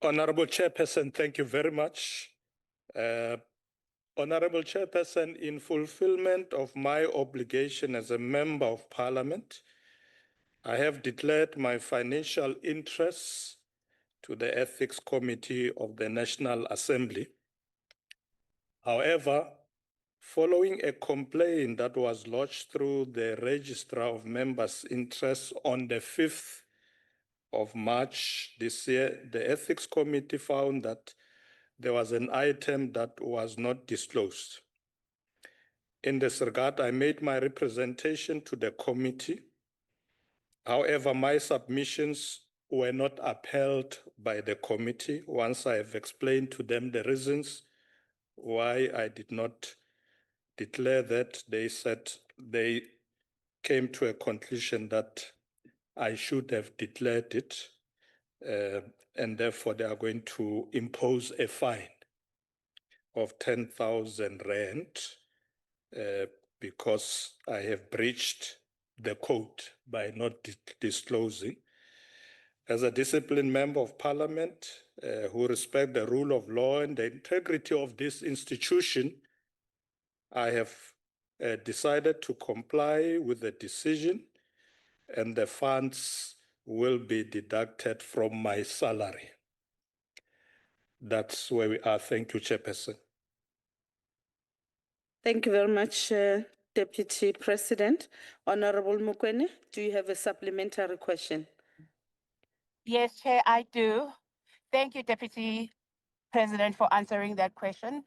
Honorable Chairperson, thank you very much. Honorable Chairperson, in fulfillment of my obligation as a Member of Parliament, I have declared my financial interests to the Ethics Committee of the National Assembly. However, following a complaint that was lodged through the Registrar of Members' Interests on the 5th of March this year, the Ethics Committee found that there was an item that was not disclosed. In this regard, I made my representation to the committee. However, my submissions were not upheld by the committee. Once I have explained to them the reasons why I did not declare that, they said they came to a conclusion that I should have declared it, and therefore they are going to impose a fine of 10,000 rand because I have breached the code by not disclosing. As a disciplined member of parliament who respect the rule of law and the integrity of this institution, I have decided to comply with the decision, and the funds will be deducted from my salary. That's where we are. Thank you, Chairperson. Thank you very much, Deputy President. Honorable Mokoena, do you have a supplementary question? Yes, Chair, I do. Thank you, Deputy President, for answering that question.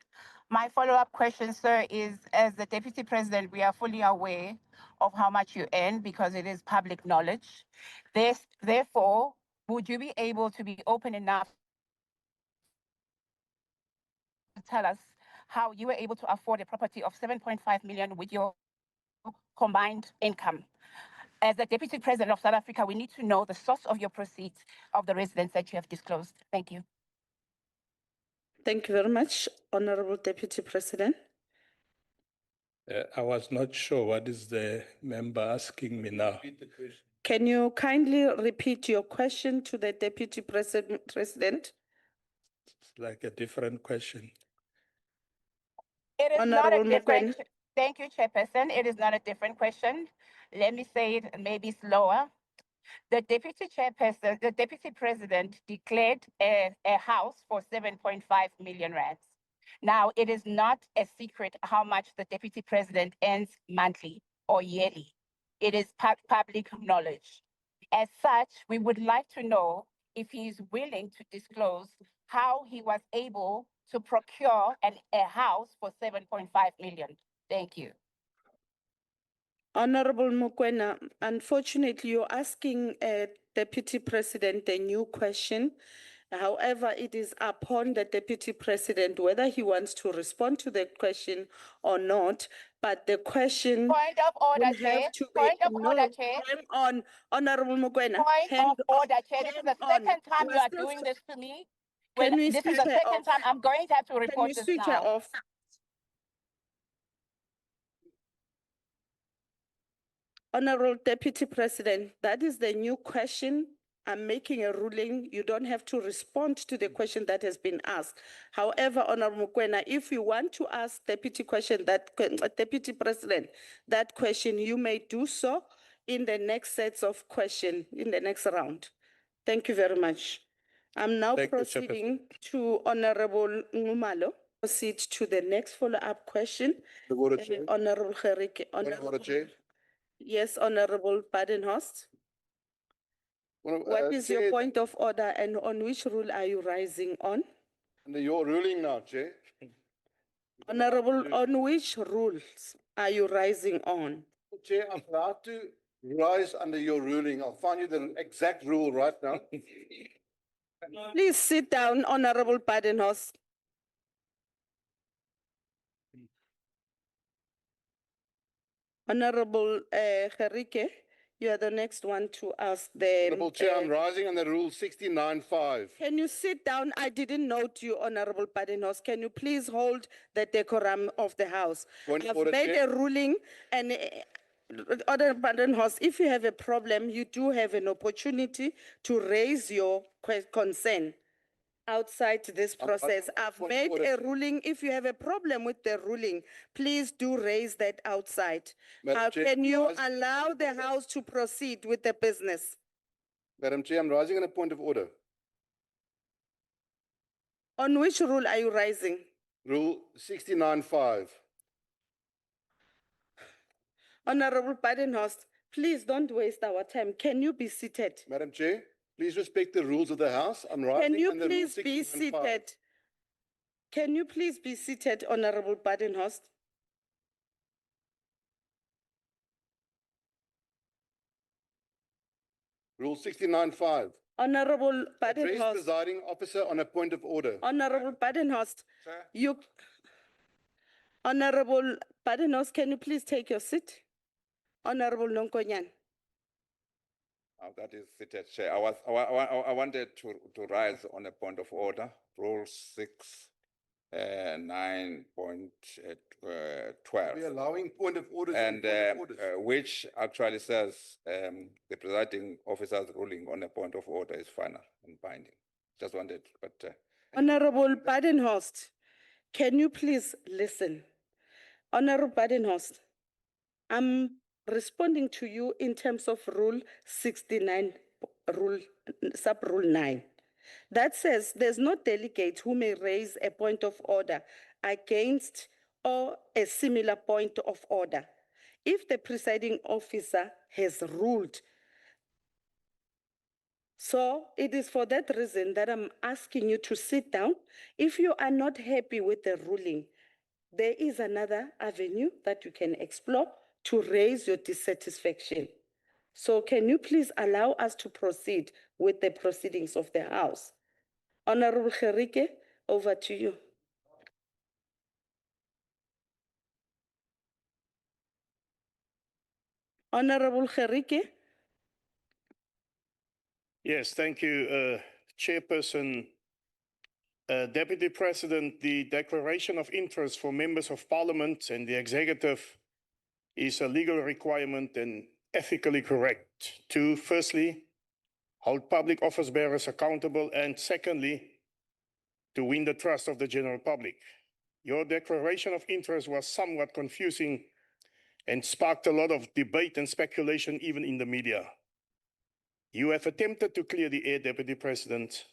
My follow-up question, sir, is as the Deputy President, we are fully aware of how much you earn because it is public knowledge. Therefore, would you be able to be open enough to tell us how you were able to afford a property of 7.5 million with your combined income? As the Deputy President of South Africa, we need to know the source of your proceeds of the residence that you have disclosed. Thank you. Thank you very much, Honorable Deputy President. I was not sure what is the member asking me now. Can you kindly repeat your question to the Deputy President? It's like a different question. It is Honorable not a different. Mokoena. Thank you, Chairperson. It is not a different question. Let me say it maybe slower. The Deputy Chairperson, the Deputy President declared a house for 7.5 million rands. Now, it is not a secret how much the Deputy President earns monthly or yearly. It is public knowledge. As such, we would like to know if he is willing to disclose how he was able to procure a house for 7.5 million. Thank you. Honorable Mokoena, unfortunately, you're asking Deputy President a new question. However, it is upon the Deputy President whether he wants to respond to the question or not. But the question Point of order, Chair. Point of order, Chair. Hang on, Honorable Mokoena. Point of order, Chair. This is the second time you are doing this to me. This is the second time I'm going to have to report this now. Can we switch her off? Honorable Deputy President, that is the new question. I'm making a ruling. You don't have to respond to the question that has been asked. However, Honorable Mokoena, if you want to ask Deputy President that question, you may do so in the next sets of questions, in the next round. Thank you very much. I'm now proceeding to Honorable Ngumalo. Proceed to the next follow-up question. Honorable Gerike. Yes, Honorable Badenhorst. What is your point of order and on which rule are you rising on? Under your ruling now, Chair. Honorable, on which rules are you rising on? Chair, I'm allowed to rise under your ruling. I'll find you the exact rule right now. Please sit down, Honorable Badenhorst. Honorable Gerike, you are the next one to ask the... Honorable Chair, I'm rising under Rule 69.5. Can you sit down? I didn't note you, Honorable Badenhorst. Can you please hold the decorum of the House? I've made a ruling, and Honorable Badenhorst, if you have a problem, you do have an opportunity to raise your concern. outside this I'm process. asking for I've point of made order, a Chair. ruling. If you have a problem with the ruling, please do raise that outside. Madam How Chair, can you rise- allow the House to proceed with the business? Madam Chair, I'm rising on a point of order. On which rule are you rising? Rule 69(5). Honorable Badenhorst, please don't waste our time. Can you be seated? Madam Chair, please respect the rules of the House. I'm Can rising you under Rule please be 69(5). seated? Can you please be seated, Honorable Badenhorst? Rule 69(5). Honorable Address Badenhorst, presiding officer on a point of order. Honorable Badenhorst, Sir? you, Honorable Badenhorst, can you please take your seat? Honorable Nonkonyan. That is seated, Chair. I wanted to rise on a point of order, Rule 9.12. We're allowing point of orders on And point of orders. which actually says the presiding officer's ruling on a point of order is final and binding. Just wanted, but Honorable Badenhorst, can you please listen? Honorable Badenhorst, I'm responding to you in terms of Rule 69, sub-rule 9. That says there's no delegate who may raise a point of order against or a similar point of order if the presiding officer has ruled. So it is for that reason that I'm asking you to sit down. If you are not happy with the ruling, there is another avenue that you can explore to raise your dissatisfaction. So can you please allow us to proceed with the proceedings of the House? Honorable Gerike, over to you. Honorable Gerike. Yes, thank you, Chairperson. Deputy President, the declaration of interest for members of Parliament and the Executive is a legal requirement and ethically correct to, firstly, hold public office bearers accountable, and secondly, to win the trust of the general public. Your declaration of interest was somewhat confusing and sparked a lot of debate and speculation even in the media. You have attempted to clear the air, Deputy President.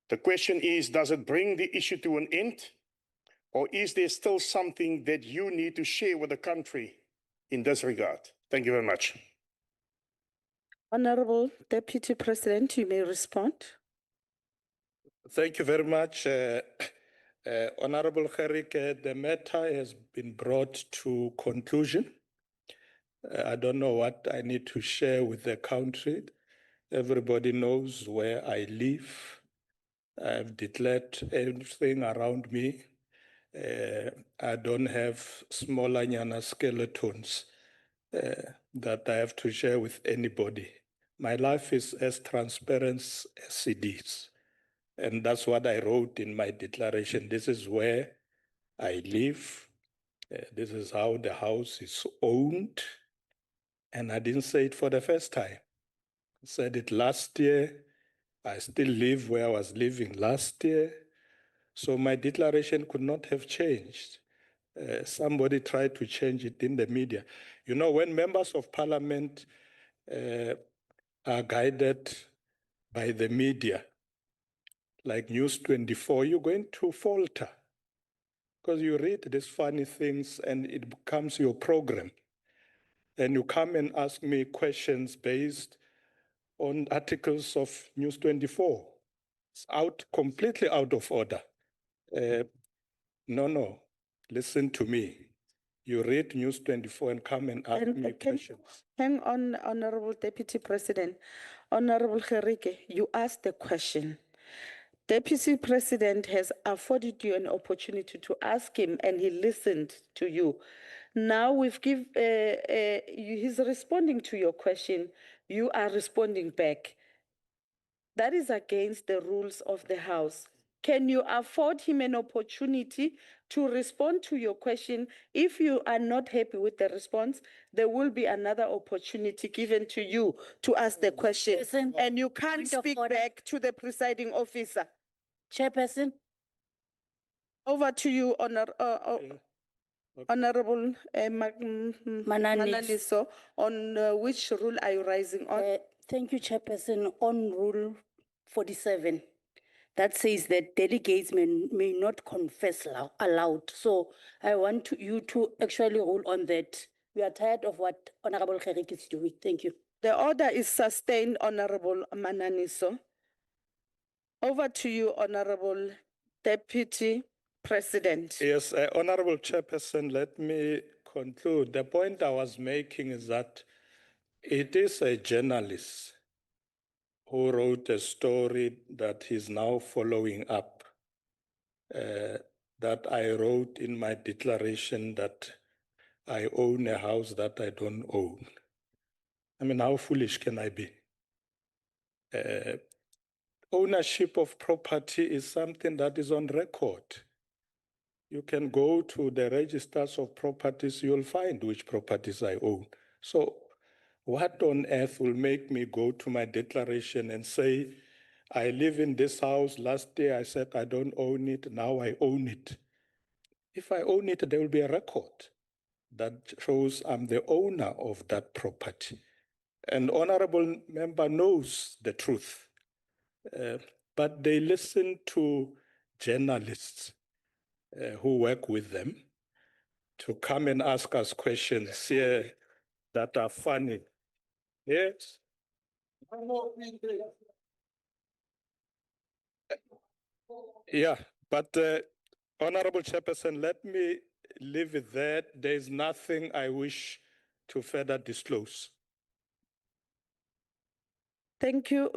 The question is, does it bring the issue to an end? Or is there still something that you need to share with the country in this regard? Thank you very much. Honorable Deputy President, you may respond. Thank you very much, Honorable Gerike. The matter has been brought to conclusion. I don't know what I need to share with the country. Everybody knows where I live. I've declared everything around me. I don't have smaller nyana skeletons that I have to share with anybody. My life is as transparent as it is. And that's what I wrote in my declaration. This is where I live. This is how the house is owned. And I didn't say it for the first time. I said it last year. I still live where I was living last year. So my declaration could not have changed. Somebody tried to change it in the media. You know, when members of parliament are guided by the media, like News 24, you're going to falter because you read these funny things and it becomes your program. And you come and ask me questions based on articles of News 24. It's completely out of order. No, listen to me. You read News 24 and come and ask me questions. Hang on, Honorable Deputy President. Honorable Gerike, you asked the question. Deputy President has afforded you an opportunity to ask him and he listened to you. Now he's responding to your question. You are responding back. That is against the rules of the House. Can you afford him an opportunity to respond to your question? If you are not happy with the response, there will be another opportunity given to you to ask the question. And you can't speak back to the presiding officer. Chairperson, Over to you, Okay. Honorable Manani. Mananiso, on which rule are you rising on? Thank you, Chairperson. On Rule 47, that says that delegates may not confess aloud. So I want you to actually rule on that. We are tired of what Honorable Kherik is doing. Thank you. The order is sustained, Honorable Mananiso. Over to you, Honorable Deputy President. Yes, Honorable Chairperson, let me conclude. The point I was making is that it is a journalist who wrote a story that he's now following up, that I wrote in my declaration that I own a house that I don't own. I mean, how foolish can I be? Ownership of property is something that is on record. You can go to the registers of properties, you'll find which properties I own. So what on earth will make me go to my declaration and say, I live in this house, last year I said I don't own it, now I own it. If I own it, there will be a record that shows I'm the owner of that property. An honorable member knows the truth, but they listen to journalists who work with them to come and ask us questions here that are funny. Yes. Yeah, but Honorable Chairperson, let me leave it there. There is nothing I wish to further disclose. Thank you